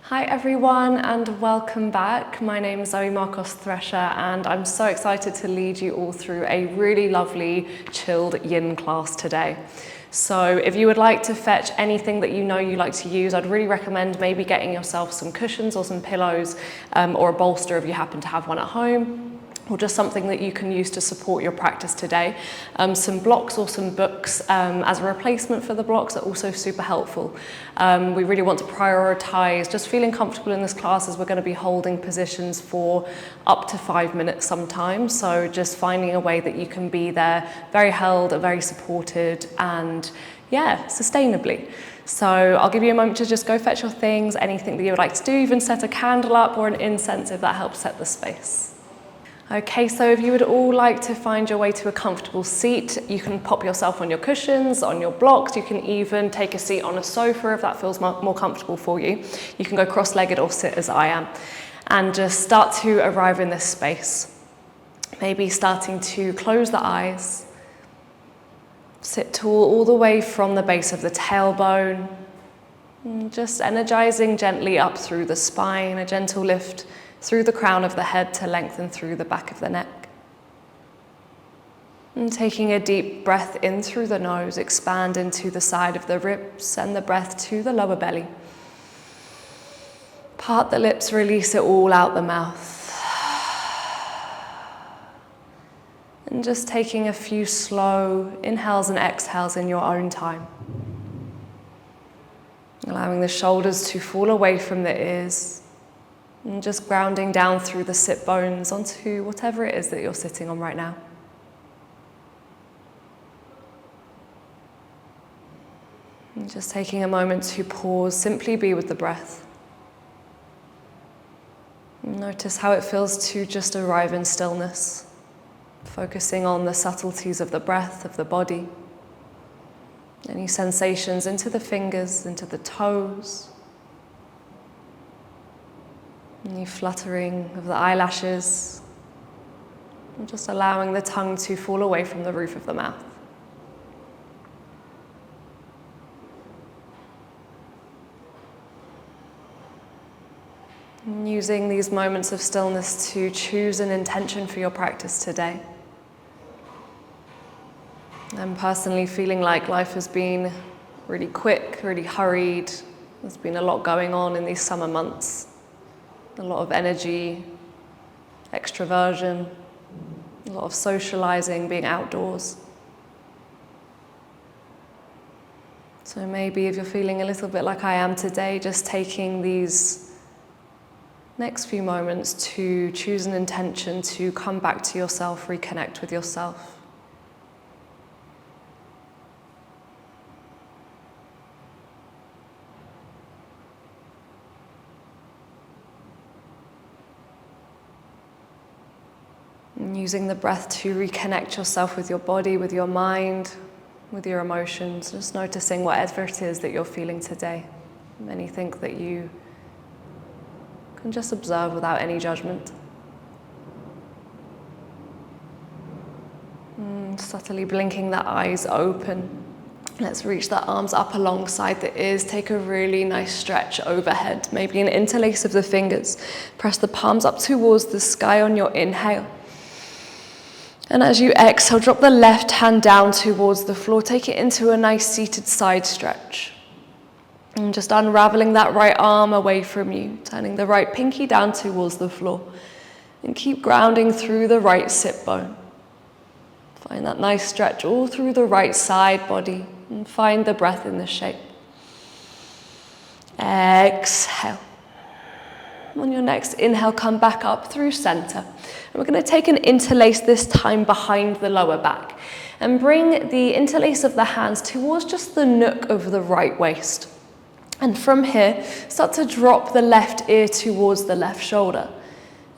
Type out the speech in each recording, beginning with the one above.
Hi everyone and welcome back. My name is Markos-Thresher and I'm so excited to lead you all through a really lovely chilled yin class today. So if you would like to fetch anything that you know you like to use, I'd really recommend maybe getting yourself some cushions or some pillows or a bolster if you happen to have one at home, or just something that you can use to support your practice today. Some blocks or some books as a replacement for the blocks are also super helpful. We really want to prioritize just feeling comfortable in this class, as we're going to be holding positions for up to 5 minutes sometimes. So just finding a way that you can be there, very held, very supported, and yeah, sustainably. So I'll give you a moment to just go fetch your things, anything that you would like to do, even set a candle up or an incense if that helps set the space. Okay, so if you would all like to find your way to a comfortable seat, you can pop yourself on your cushions, on your blocks. You can even take a seat on a sofa if that feels more comfortable for you. You can go cross-legged or sit as I am, and just start to arrive in this space. Maybe starting to close the eyes, sit tall all the way from the base of the tailbone, and just energizing gently up through the spine, a gentle lift through the crown of the head to lengthen through the back of the neck. And taking a deep breath in through the nose, expand into the side of the ribs, send the breath to the lower belly. Part the lips, release it all out the mouth. And just taking a few slow inhales and exhales in your own time. Allowing the shoulders to fall away from the ears. And just grounding down through the sit bones onto whatever it is that you're sitting on right now. And just taking a moment to pause, simply be with the breath. Notice how it feels to just arrive in stillness, focusing on the subtleties of the breath, of the body. Any sensations into the fingers, into the toes. Any fluttering of the eyelashes, and just allowing the tongue to fall away from the roof of the mouth. And using these moments of stillness to choose an intention for your practice today. I'm personally feeling like life has been really quick, really hurried. There's been a lot going on in these summer months. A lot of energy, extroversion, a lot of socializing, being outdoors. So maybe if you're feeling a little bit like I am today, just taking these next few moments to choose an intention to come back to yourself, reconnect with yourself. And using the breath to reconnect yourself with your body, with your mind, with your emotions. Just noticing whatever it is that you're feeling today. Anything that you can just observe without any judgment. And subtly blinking the eyes open. Let's reach the arms up alongside the ears. Take a really nice stretch overhead. Maybe an interlace of the fingers. Press the palms up towards the sky on your inhale. And as you exhale, drop the left hand down towards the floor. Take it into a nice seated side stretch. And just unraveling that right arm away from you. Turning the right pinky down towards the floor. And keep grounding through the right sit bone. Find that nice stretch all through the right side body. And find the breath in this shape. Exhale. On your next inhale, come back up through center. And we're going to take an interlace this time behind the lower back. And bring the interlace of the hands towards just the nook of the right waist. And from here, start to drop the left ear towards the left shoulder.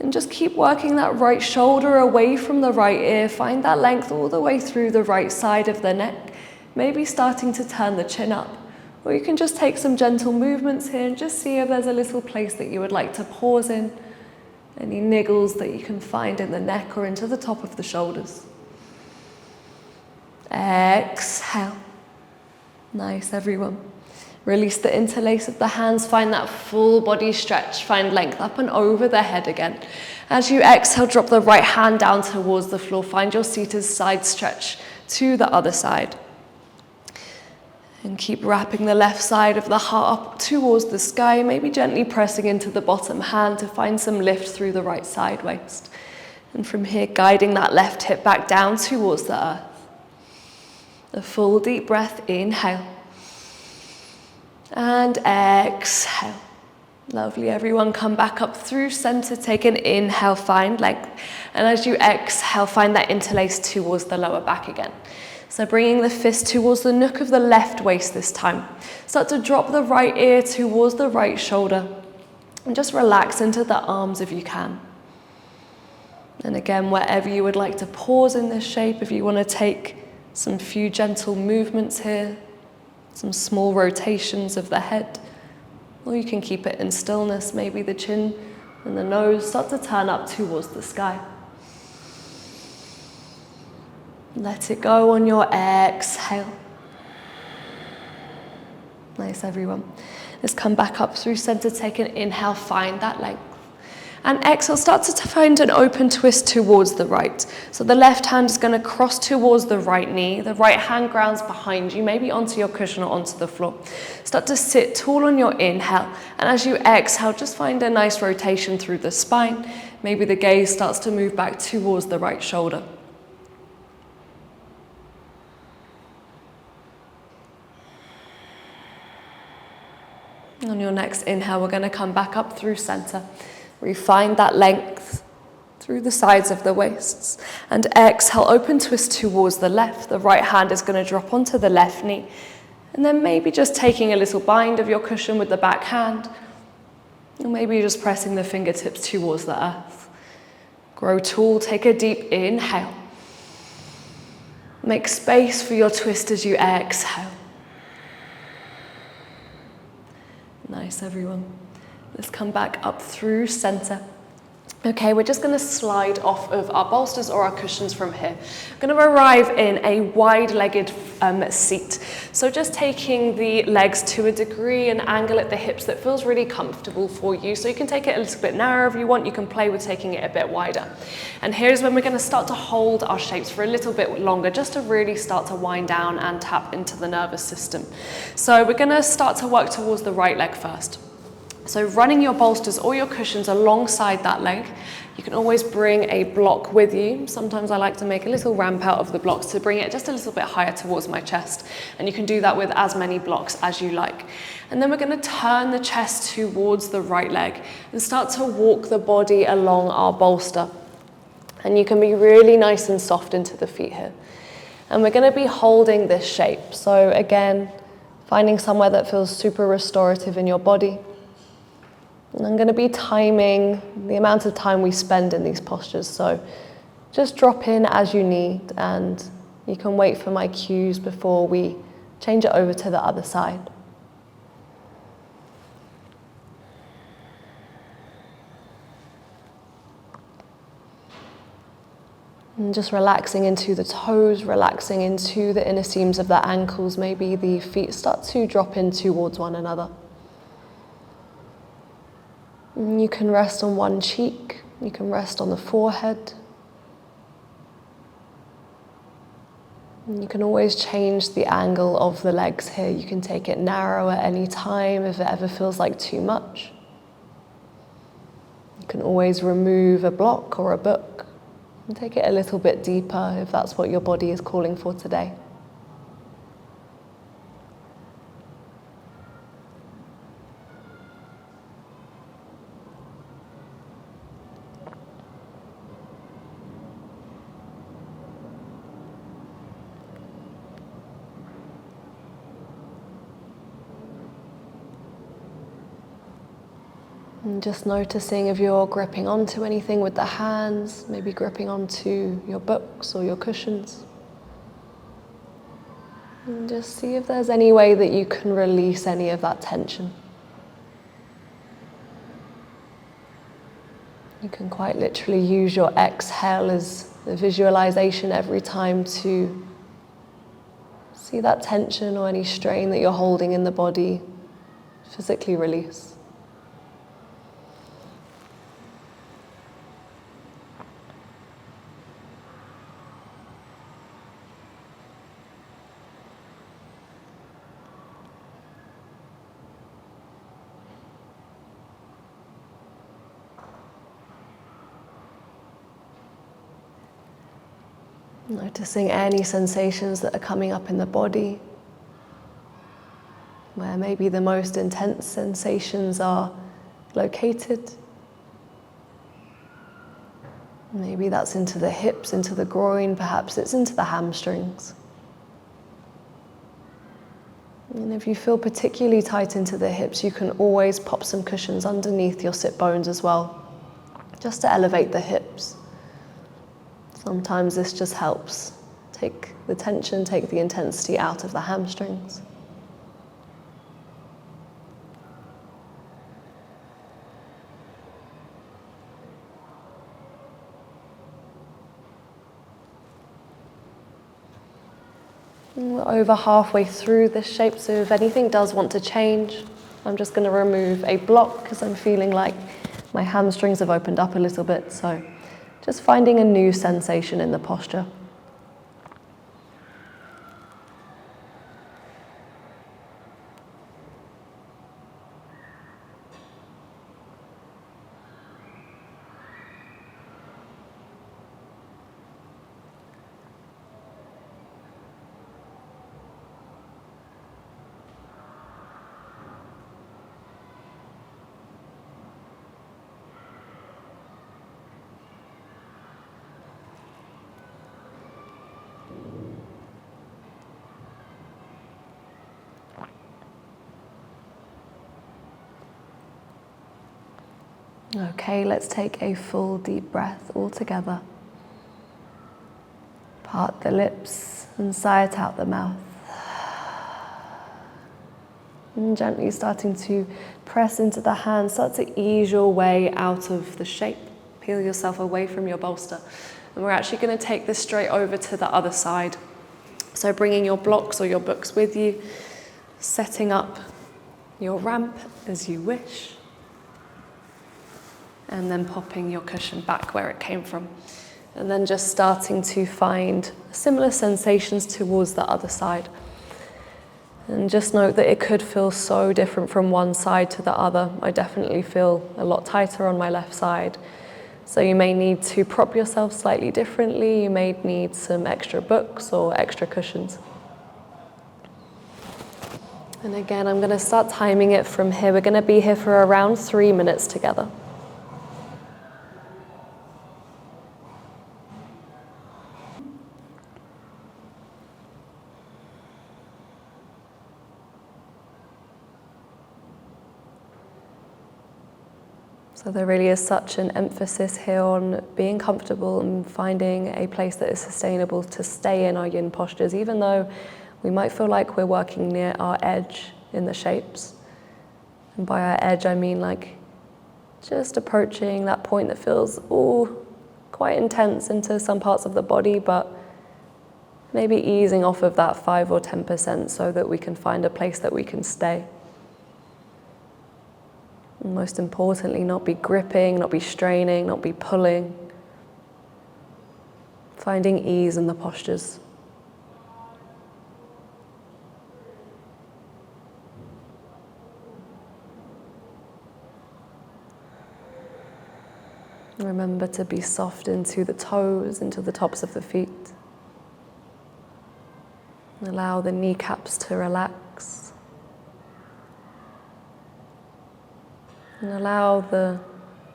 And just keep working that right shoulder away from the right ear. Find that length all the way through the right side of the neck. Maybe starting to turn the chin up. Or you can just take some gentle movements here and just see if there's a little place that you would like to pause in. Any niggles that you can find in the neck or into the top of the shoulders. Exhale. Nice, everyone. Release the interlace of the hands, find that full body stretch, find length up and over the head again. As you exhale, drop the right hand down towards the floor, find your seated side stretch to the other side. And keep wrapping the left side of the heart up towards the sky, maybe gently pressing into the bottom hand to find some lift through the right side waist. And from here, guiding that left hip back down towards the earth. A full deep breath, inhale. And exhale. Lovely, everyone. Come back up through center. Take an inhale, find length. And as you exhale, find that interlace towards the lower back again. So bringing the fist towards the nook of the left waist this time. Start to drop the right ear towards the right shoulder. And just relax into the arms if you can. And again, wherever you would like to pause in this shape, if you want to take some few gentle movements here, some small rotations of the head, or you can keep it in stillness. Maybe the chin and the nose start to turn up towards the sky. Let it go on your exhale. Nice, everyone. Let's come back up through center. Take an inhale, find that length. And exhale, start to find an open twist towards the right. So the left hand is going to cross towards the right knee. The right hand grounds behind you, maybe onto your cushion or onto the floor. Start to sit tall on your inhale. And as you exhale, just find a nice rotation through the spine. Maybe the gaze starts to move back towards the right shoulder. On your next inhale, we're going to come back up through center. Refine that length through the sides of the waists. And exhale, open twist towards the left. The right hand is going to drop onto the left knee. And then maybe just taking a little bind of your cushion with the back hand. Or maybe just pressing the fingertips towards the earth. Grow tall, take a deep inhale. Make space for your twist as you exhale. Nice, everyone. Let's come back up through center. Okay, we're just going to slide off of our bolsters or our cushions from here. We're going to arrive in a wide-legged seat. So just taking the legs to a degree, an angle at the hips that feels really comfortable for you. So you can take it a little bit narrower if you want. You can play with taking it a bit wider. And here's when we're going to start to hold our shapes for a little bit longer, just to really start to wind down and tap into the nervous system. So we're going to start to work towards the right leg first. So running your bolsters or your cushions alongside that leg. You can always bring a block with you. Sometimes I like to make a little ramp out of the blocks to bring it just a little bit higher towards my chest. And you can do that with as many blocks as you like. And then we're going to turn the chest towards the right leg and start to walk the body along our bolster. And you can be really nice and soft into the feet here. And we're going to be holding this shape. So again, finding somewhere that feels super restorative in your body. And I'm going to be timing the amount of time we spend in these postures. So just drop in as you need, and you can wait for my cues before we change it over to the other side. And just relaxing into the toes, relaxing into the inner seams of the ankles. Maybe the feet start to drop in towards one another. You can rest on one cheek, you can rest on the forehead. And you can always change the angle of the legs here. You can take it narrow at any time if it ever feels like too much. You can always remove a block or a book and take it a little bit deeper if that's what your body is calling for today. And just noticing if you're gripping onto anything with the hands, maybe gripping onto your books or your cushions. And just see if there's any way that you can release any of that tension. You can quite literally use your exhale as a visualization every time to see that tension or any strain that you're holding in the body physically release. Noticing any sensations that are coming up in the body, where maybe the most intense sensations are located. Maybe that's into the hips, into the groin, perhaps it's into the hamstrings. And if you feel particularly tight into the hips, you can always pop some cushions underneath your sit bones as well, just to elevate the hips. Sometimes this just helps take the tension, take the intensity out of the hamstrings. And we're over halfway through this shape, so if anything does want to change, I'm just going to remove a block because I'm feeling like my hamstrings have opened up a little bit, so just finding a new sensation in the posture. Okay, let's take a full deep breath all together. Part the lips and sigh it out the mouth. And gently starting to press into the hands, start to ease your way out of the shape. Peel yourself away from your bolster. And we're actually going to take this straight over to the other side. So bringing your blocks or your books with you, setting up your ramp as you wish, and then popping your cushion back where it came from. And then just starting to find similar sensations towards the other side. And just note that it could feel so different from one side to the other. I definitely feel a lot tighter on my left side. So you may need to prop yourself slightly differently. You may need some extra books or extra cushions. And again, I'm going to start timing it from here. We're going to be here for around 3 minutes together. So there really is such an emphasis here on being comfortable and finding a place that is sustainable to stay in our yin postures, even though we might feel like we're working near our edge in the shapes. And by our edge, I mean like just approaching that point that feels quite intense into some parts of the body, but maybe easing off of that 5 or 10% so that we can find a place that we can stay. And most importantly, not be gripping, not be straining, not be pulling. Finding ease in the postures. Remember to be soft into the toes, into the tops of the feet. Allow the kneecaps to relax. And allow the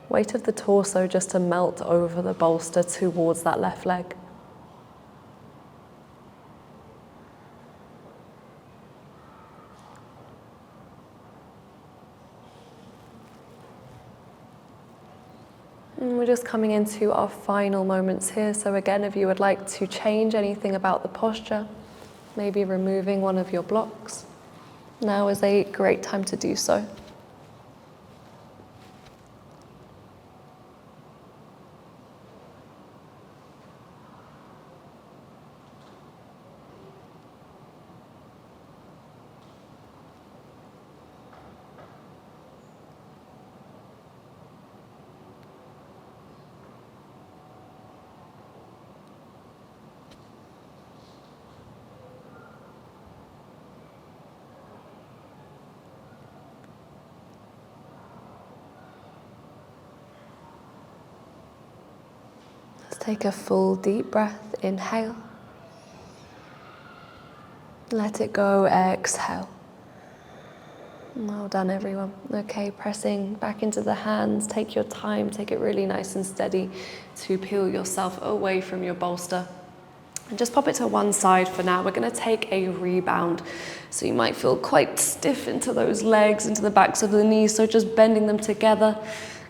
weight of the torso just to melt over the bolster towards that left leg. And we're just coming into our final moments here. So again, if you would like to change anything about the posture, maybe removing one of your blocks, now is a great time to do so. Take a full deep breath, inhale. Let it go, exhale. Well done, everyone. Okay, pressing back into the hands. Take your time, take it really nice and steady to peel yourself away from your bolster. And just pop it to one side for now. We're going to take a rebound. So you might feel quite stiff into those legs, into the backs of the knees. So just bending them together,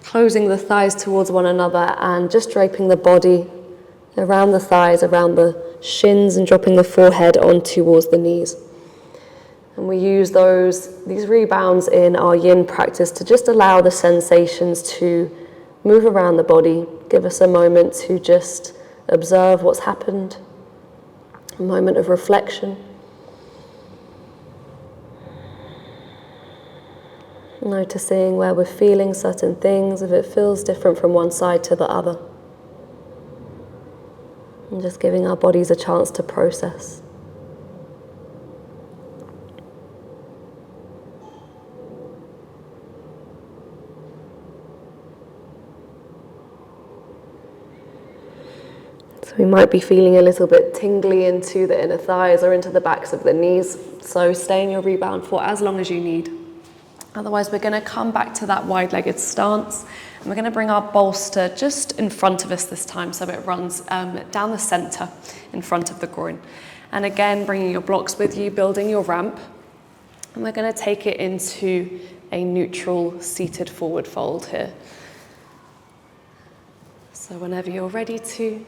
closing the thighs towards one another, and just draping the body around the thighs, around the shins, and dropping the forehead on towards the knees. And we use these rebounds in our yin practice to just allow the sensations to move around the body, give us a moment to just observe what's happened, a moment of reflection. Noticing where we're feeling certain things, if it feels different from one side to the other. And just giving our bodies a chance to process. So we might be feeling a little bit tingly into the inner thighs or into the backs of the knees. So stay in your rebound for as long as you need. Otherwise, we're going to come back to that wide-legged stance. And we're going to bring our bolster just in front of us this time, so it runs down the center in front of the groin. And again, bringing your blocks with you, building your ramp. And we're going to take it into a neutral seated forward fold here. So whenever you're ready to,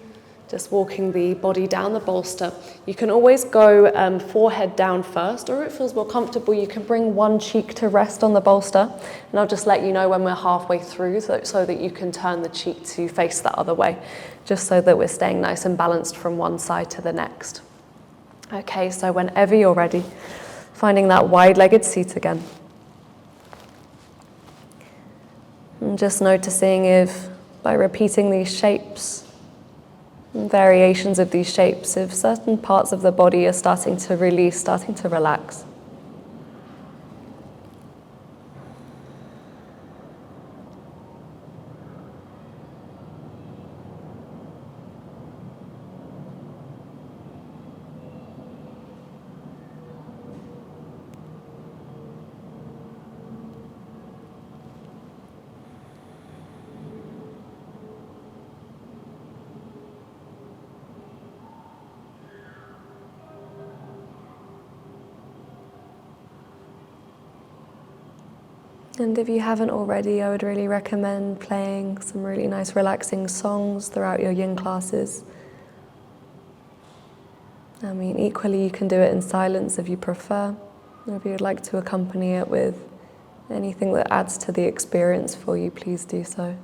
just walking the body down the bolster. You can always go forehead down first, or if it feels more comfortable, you can bring one cheek to rest on the bolster. And I'll just let you know when we're halfway through so that you can turn the cheek to face the other way, just so that we're staying nice and balanced from one side to the next. Okay, so whenever you're ready, finding that wide-legged seat again. And just noticing if, by repeating these shapes, variations of these shapes, if certain parts of the body are starting to release, starting to relax. And if you haven't already, I would really recommend playing some really nice relaxing songs throughout your yin classes. I mean, equally you can do it in silence if you prefer, or if you'd like to accompany it with anything that adds to the experience for you, please do so.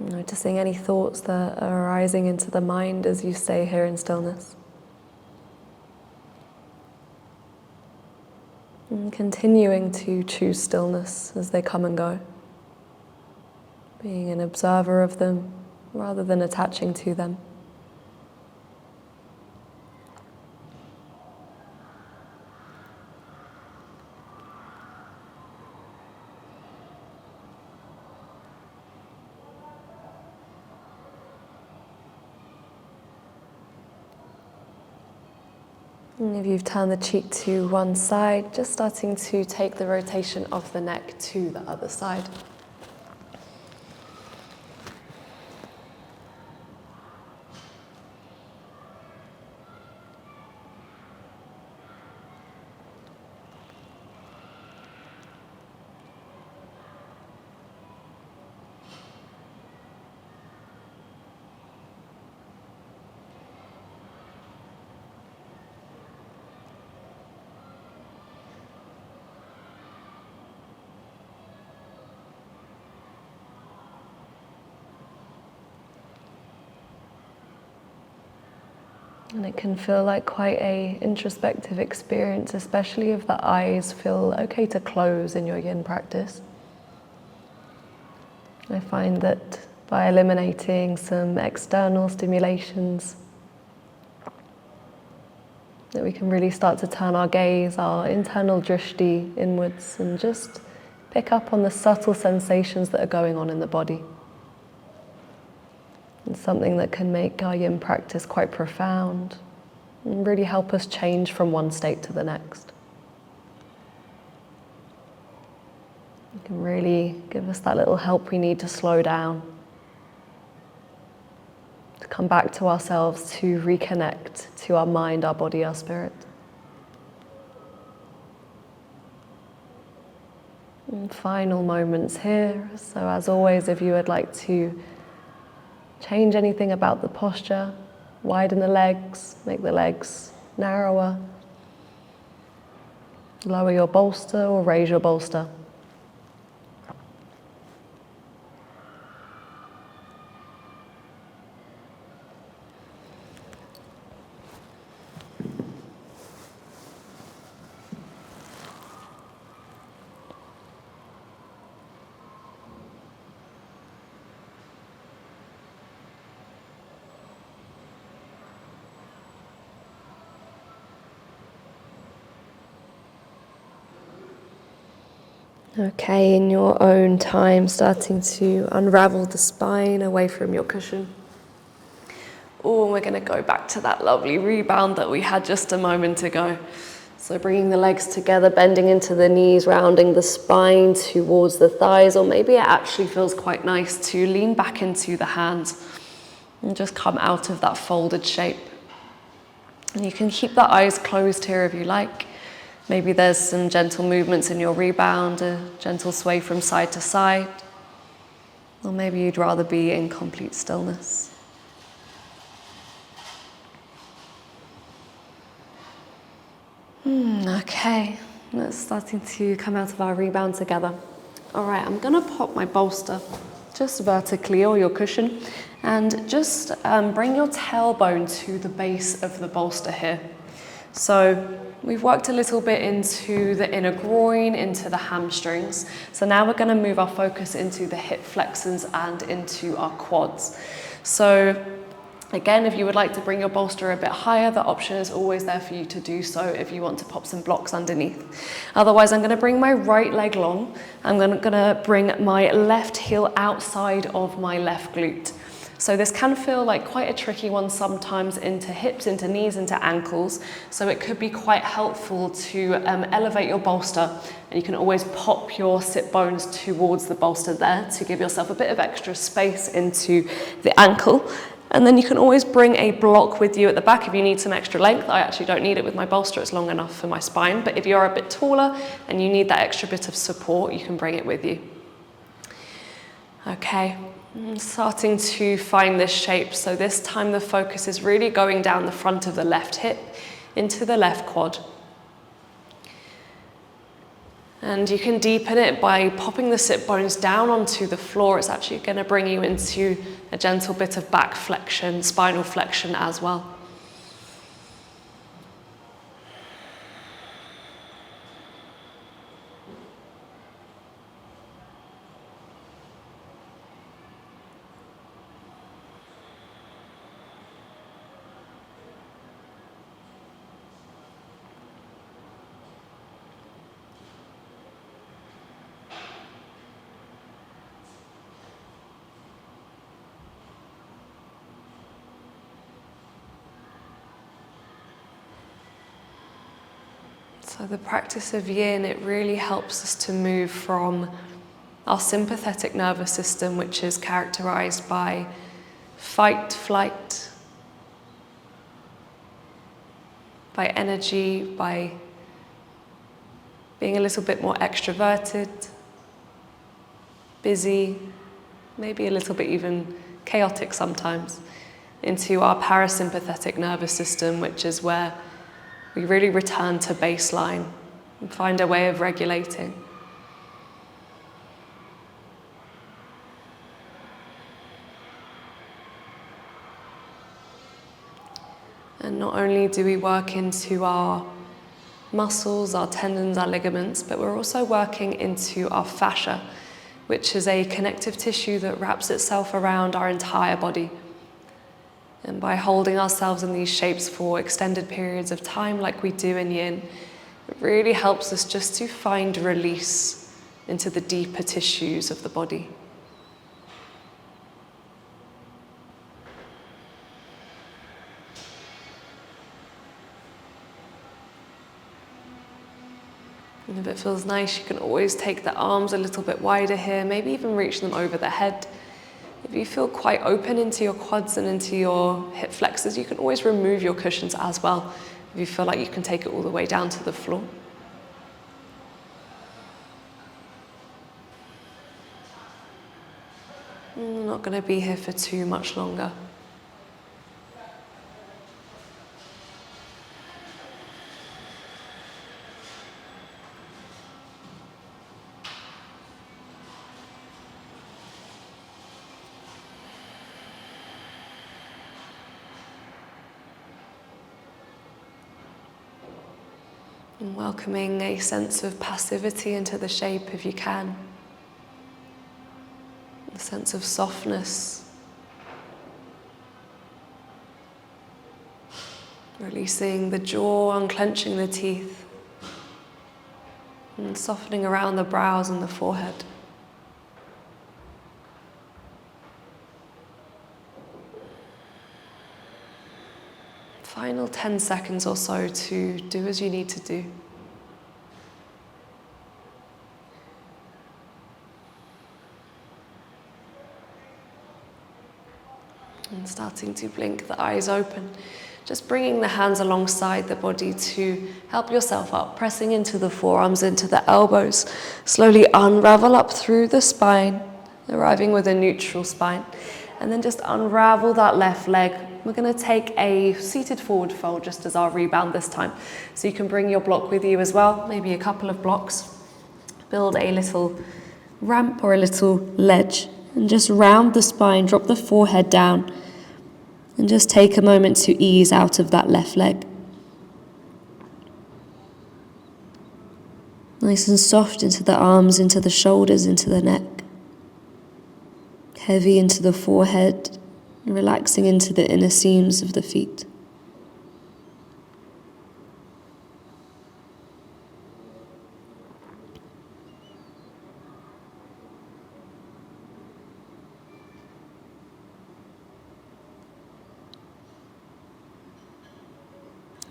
Noticing any thoughts that are arising into the mind as you stay here in stillness. And continuing to choose stillness as they come and go. Being an observer of them rather than attaching to them. And if you've turned the cheek to one side, just starting to take the rotation of the neck to the other side. And it can feel like quite an introspective experience, especially if the eyes feel okay to close in your yin practice. I find that by eliminating some external stimulations, that we can really start to turn our gaze, our internal drishti inwards, and just pick up on the subtle sensations that are going on in the body. It's something that can make our yin practice quite profound and really help us change from one state to the next. It can really give us that little help we need to slow down, to come back to ourselves, to reconnect to our mind, our body, our spirit. And final moments here. So as always, if you would like to change anything about the posture, widen the legs, make the legs narrower, lower your bolster or raise your bolster. Okay, in your own time, starting to unravel the spine away from your cushion. Oh, and we're going to go back to that lovely rebound that we had just a moment ago. So bringing the legs together, bending into the knees, rounding the spine towards the thighs, or maybe it actually feels quite nice to lean back into the hands and just come out of that folded shape. And you can keep the eyes closed here if you like. Maybe there's some gentle movements in your rebound, a gentle sway from side to side. Or maybe you'd rather be in complete stillness. Okay, let's starting to come out of our rebound together. All right, I'm gonna pop my bolster just vertically, or your cushion, and just bring your tailbone to the base of the bolster here. So we've worked a little bit into the inner groin, into the hamstrings. So now we're going to move our focus into the hip flexors and into our quads. So again, if you would like to bring your bolster a bit higher, the option is always there for you to do so if you want to pop some blocks underneath. Otherwise, I'm going to bring my right leg long. I'm going to bring my left heel outside of my left glute. So this can feel like quite a tricky one sometimes into hips, into knees, into ankles. So it could be quite helpful to elevate your bolster, and you can always pop your sit bones towards the bolster there to give yourself a bit of extra space into the ankle. And then you can always bring a block with you at the back if you need some extra length. I actually don't need it with my bolster, it's long enough for my spine. But if you're a bit taller and you need that extra bit of support, you can bring it with you. Okay. Starting to find this shape. So this time the focus is really going down the front of the left hip into the left quad. And you can deepen it by popping the sit bones down onto the floor. It's actually going to bring you into a gentle bit of back flexion, spinal flexion as well. So the practice of yin, it really helps us to move from our sympathetic nervous system, which is characterized by fight, flight, by energy, by being a little bit more extroverted, busy, maybe a little bit even chaotic sometimes, into our parasympathetic nervous system, which is where we really return to baseline and find a way of regulating. And not only do we work into our muscles, our tendons, our ligaments, but we're also working into our fascia, which is a connective tissue that wraps itself around our entire body. And by holding ourselves in these shapes for extended periods of time like we do in yin, it really helps us just to find release into the deeper tissues of the body. And if it feels nice, you can always take the arms a little bit wider here, maybe even reach them over the head. If you feel quite open into your quads and into your hip flexors, you can always remove your cushions as well, if you feel like you can take it all the way down to the floor. I'm not going to be here for too much longer. And welcoming a sense of passivity into the shape if you can. A sense of softness. Releasing the jaw, unclenching the teeth. And softening around the brows and the forehead. Final 10 seconds or so to do as you need to do. And starting to blink the eyes open. Just bringing the hands alongside the body to help yourself up, pressing into the forearms, into the elbows. Slowly unravel up through the spine, arriving with a neutral spine. And then just unravel that left leg. We're going to take a seated forward fold just as our rebound this time. So you can bring your block with you as well, maybe a couple of blocks. Build a little ramp or a little ledge. And just round the spine, drop the forehead down. And just take a moment to ease out of that left leg. Nice and soft into the arms, into the shoulders, into the neck. Heavy into the forehead, relaxing into the inner seams of the feet.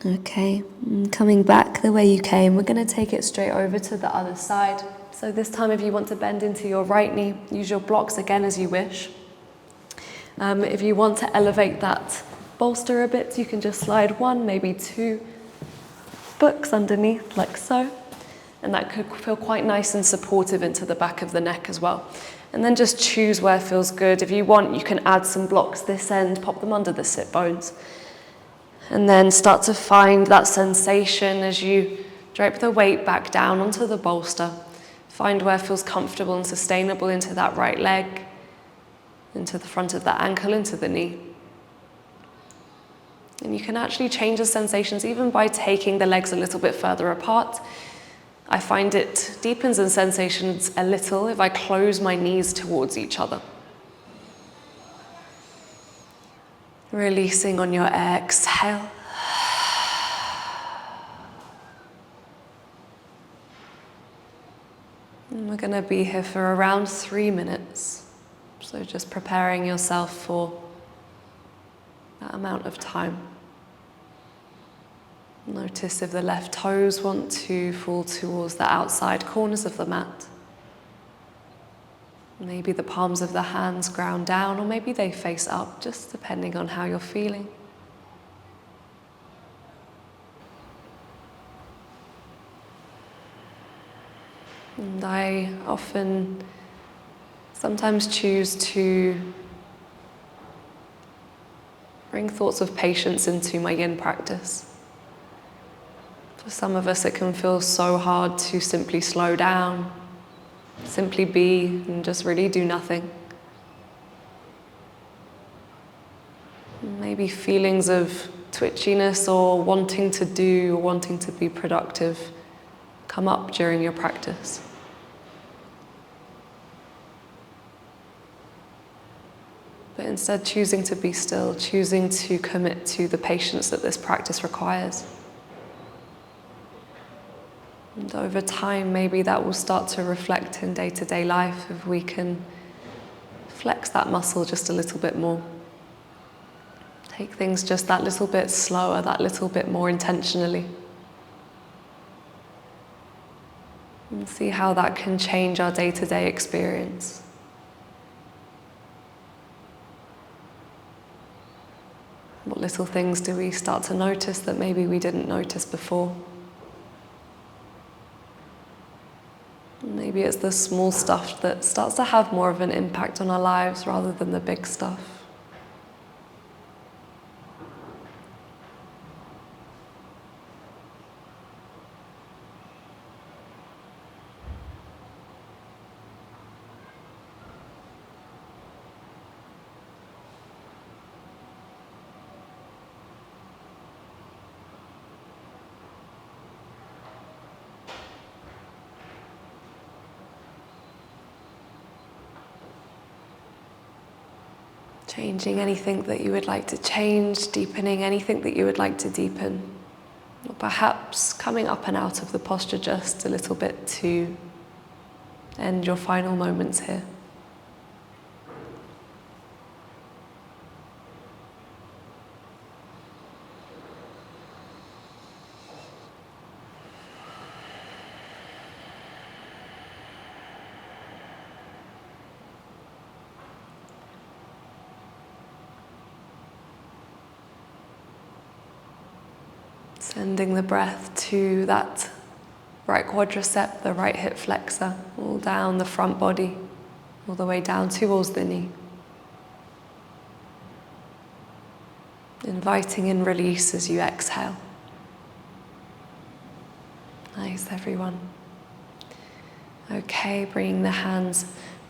Okay, and coming back the way you came, we're going to take it straight over to the other side. So this time if you want to bend into your right knee, use your blocks again as you wish. If you want to elevate that bolster a bit, you can just slide one, maybe two books underneath like so. And that could feel quite nice and supportive into the back of the neck as well. And then just choose where feels good. If you want, you can add some blocks this end, pop them under the sit bones. And then start to find that sensation as you drape the weight back down onto the bolster. Find where feels comfortable and sustainable into that right leg, into the front of that ankle, into the knee. And you can actually change the sensations even by taking the legs a little bit further apart. I find it deepens the sensations a little if I close my knees towards each other. Releasing on your exhale. And we're going to be here for around 3 minutes. So just preparing yourself for that amount of time. Notice if the left toes want to fall towards the outside corners of the mat. Maybe the palms of the hands ground down, or maybe they face up, just depending on how you're feeling. And I often sometimes choose to bring thoughts of patience into my yin practice. For some of us, it can feel so hard to simply slow down, simply be, and just really do nothing. Maybe feelings of twitchiness or wanting to do or wanting to be productive come up during your practice. But Instead, choosing to be still, choosing to commit to the patience that this practice requires. And over time, maybe that will start to reflect in day-to-day life if we can flex that muscle just a little bit more. Take things just that little bit slower, that little bit more intentionally. And see how that can change our day-to-day experience. What little things do we start to notice that maybe we didn't notice before? Maybe it's the small stuff that starts to have more of an impact on our lives rather than the big stuff. Changing anything that you would like to change, deepening anything that you would like to deepen. Or perhaps coming up and out of the posture just a little bit to end your final moments here. Sending the breath to that right quadricep, the right hip flexor, all down the front body, all the way down towards the knee. Inviting in release as you exhale. Nice, everyone. Okay, bringing the hands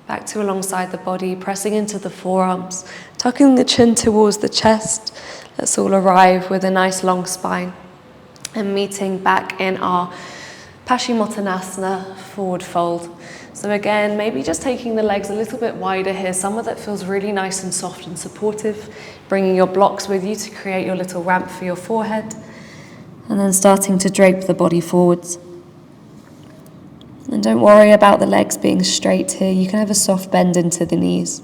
back to alongside the body, pressing into the forearms, tucking the chin towards the chest. Let's all arrive with a nice long spine. And meeting back in our Paschimottanasana, forward fold. So again, maybe just taking the legs a little bit wider here, somewhere that feels really nice and soft and supportive, bringing your blocks with you to create your little ramp for your forehead, and then starting to drape the body forwards. And don't worry about the legs being straight here, you can have a soft bend into the knees.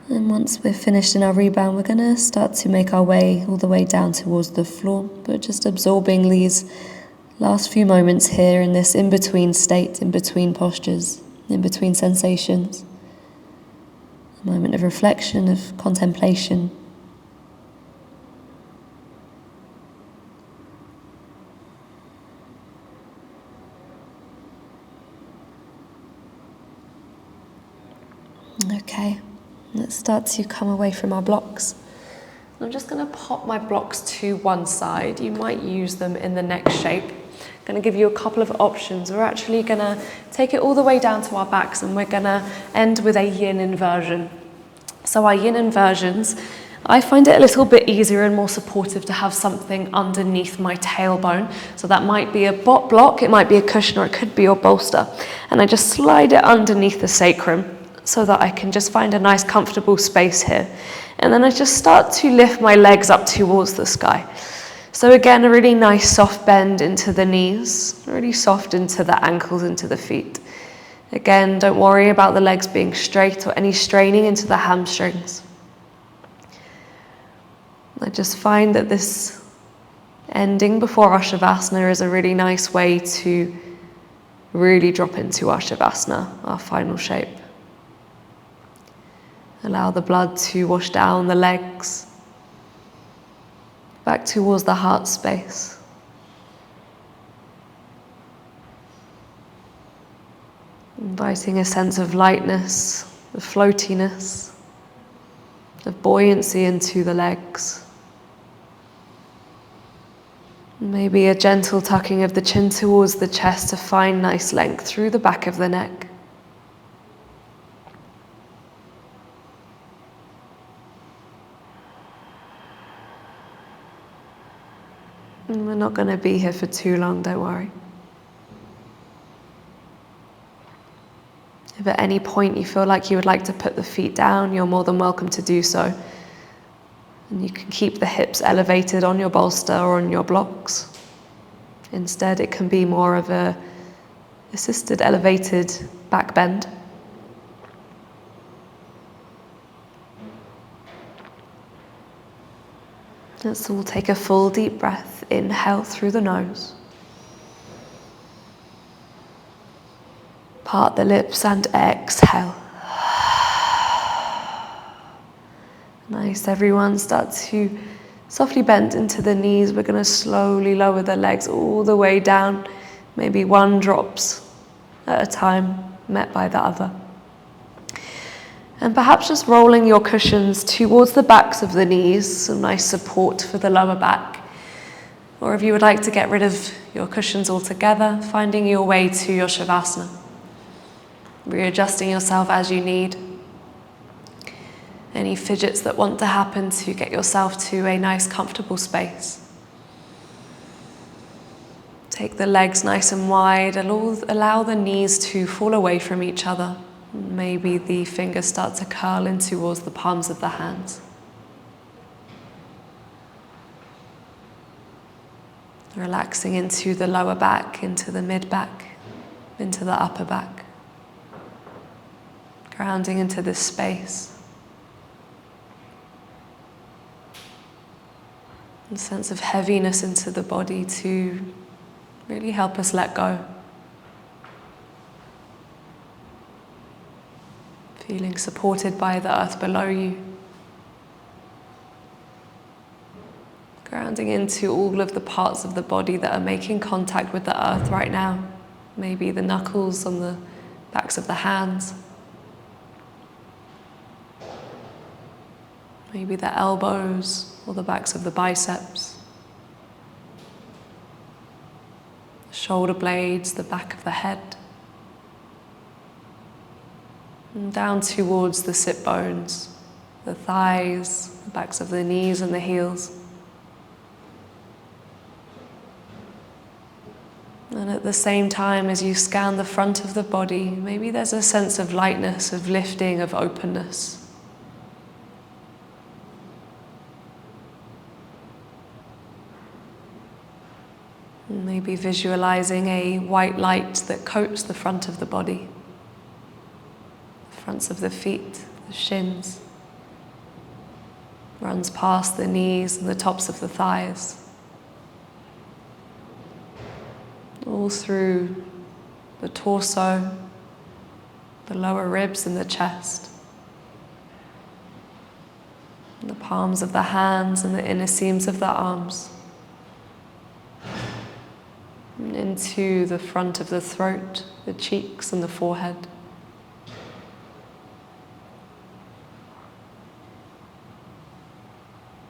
And once we're finished in our rebound, we're going to start to make our way all the way down towards the floor, but just absorbing these last few moments here in this in-between state, in-between postures, in-between sensations. A moment of reflection, of contemplation. Okay. Let's start to come away from our blocks. I'm just going to pop my blocks to one side. You might use them in the next shape. I'm going to give you a couple of options. We're actually going to take it all the way down to our backs and we're going to end with a yin inversion. So our yin inversions, I find it a little bit easier and more supportive to have something underneath my tailbone. So that might be a bot block, it might be a cushion, or it could be your bolster. And I just slide it underneath the sacrum, so that I can just find a nice comfortable space here. And then I just start to lift my legs up towards the sky. So again, a really nice soft bend into the knees, really soft into the ankles, into the feet. Again, don't worry about the legs being straight or any straining into the hamstrings. I just find that this ending before our Shavasana is a really nice way to really drop into our Shavasana, our final shape. Allow the blood to wash down the legs, back towards the heart space. Inviting a sense of lightness, of floatiness, of buoyancy into the legs. Maybe a gentle tucking of the chin towards the chest to find nice length through the back of the neck. And we're not going to be here for too long, don't worry. If at any point you feel like you would like to put the feet down, you're more than welcome to do so. And you can keep the hips elevated on your bolster or on your blocks. Instead, it can be more of a assisted elevated back bend. Let's all take a full deep breath. Inhale through the nose. Part the lips and exhale. Nice, everyone, start to softly bend into the knees. We're going to slowly lower the legs all the way down. Maybe one drops at a time, met by the other. And perhaps just rolling your cushions towards the backs of the knees, some nice support for the lower back. Or if you would like to get rid of your cushions altogether, finding your way to your Shavasana. Readjusting yourself as you need. Any fidgets that want to happen to get yourself to a nice comfortable space. Take the legs nice and wide, allow the knees to fall away from each other. Maybe the fingers start to curl in towards the palms of the hands. Relaxing into the lower back, into the mid back, into the upper back. Grounding into this space. A sense of heaviness into the body to really help us let go. Feeling supported by the earth below you. Grounding into all of the parts of the body that are making contact with the earth right now. Maybe the knuckles on the backs of the hands. Maybe the elbows or the backs of the biceps. The shoulder blades, the back of the head. And down towards the sit bones, the thighs, the backs of the knees and the heels. And at the same time, as you scan the front of the body, maybe there's a sense of lightness, of lifting, of openness. Maybe visualizing a white light that coats the front of the body, the fronts of the feet, the shins, runs past the knees and the tops of the thighs, all through the torso, the lower ribs and the chest, and the palms of the hands and the inner seams of the arms. Into the front of the throat, the cheeks and the forehead.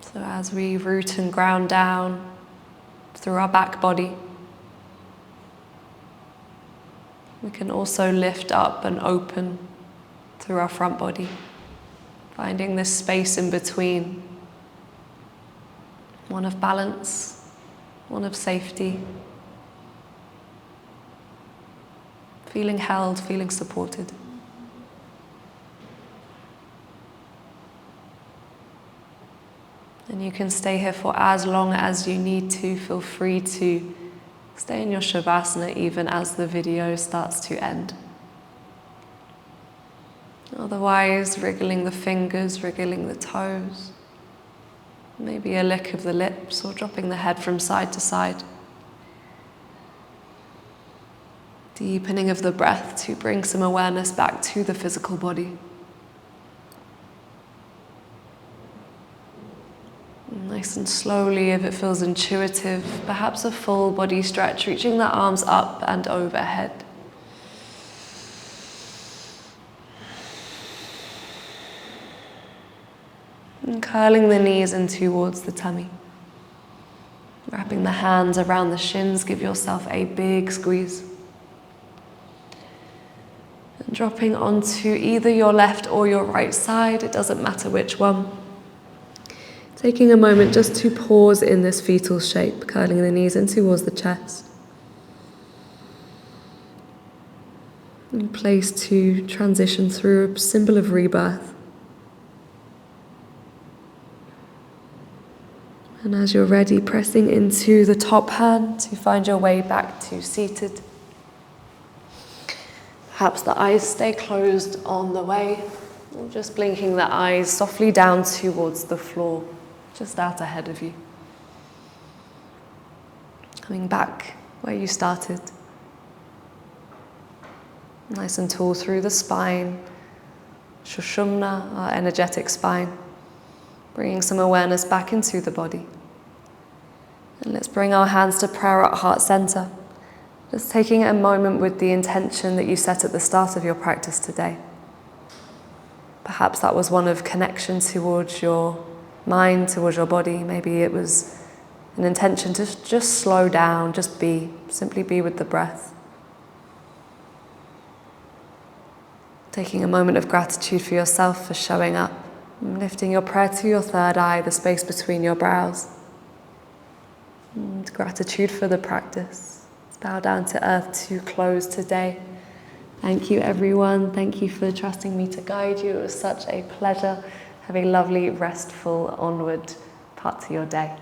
So as we root and ground down through our back body, we can also lift up and open through our front body, finding this space in between, one of balance, one of safety. Feeling held, feeling supported. And you can stay here for as long as you need to. Feel free to stay in your Shavasana even as the video starts to end. Otherwise, wriggling the fingers, wriggling the toes. Maybe a lick of the lips or dropping the head from side to side. Deepening of the breath to bring some awareness back to the physical body. Nice and slowly, if it feels intuitive, perhaps a full body stretch, reaching the arms up and overhead. And curling the knees in towards the tummy. Wrapping the hands around the shins, give yourself a big squeeze. And dropping onto either your left or your right side, it doesn't matter which one. Taking a moment just to pause in this fetal shape, curling the knees in towards the chest. In place to transition through a symbol of rebirth. And as you're ready, pressing into the top hand to find your way back to seated. Perhaps the eyes stay closed on the way, or just blinking the eyes softly down towards the floor, just out ahead of you. Coming back where you started. Nice and tall through the spine, Shushumna, our energetic spine. Bringing some awareness back into the body. And let's bring our hands to prayer at heart center. Just taking a moment with the intention that you set at the start of your practice today. Perhaps that was one of connection towards your mind, towards your body. Maybe it was an intention to just slow down, just be, simply be with the breath. Taking a moment of gratitude for yourself for showing up. Lifting your prayer to your third eye, the space between your brows. And gratitude for the practice. Let's bow down to earth to close today. Thank you, everyone. Thank you for trusting me to guide you. It was such a pleasure. Have a lovely, restful, onward part to your day.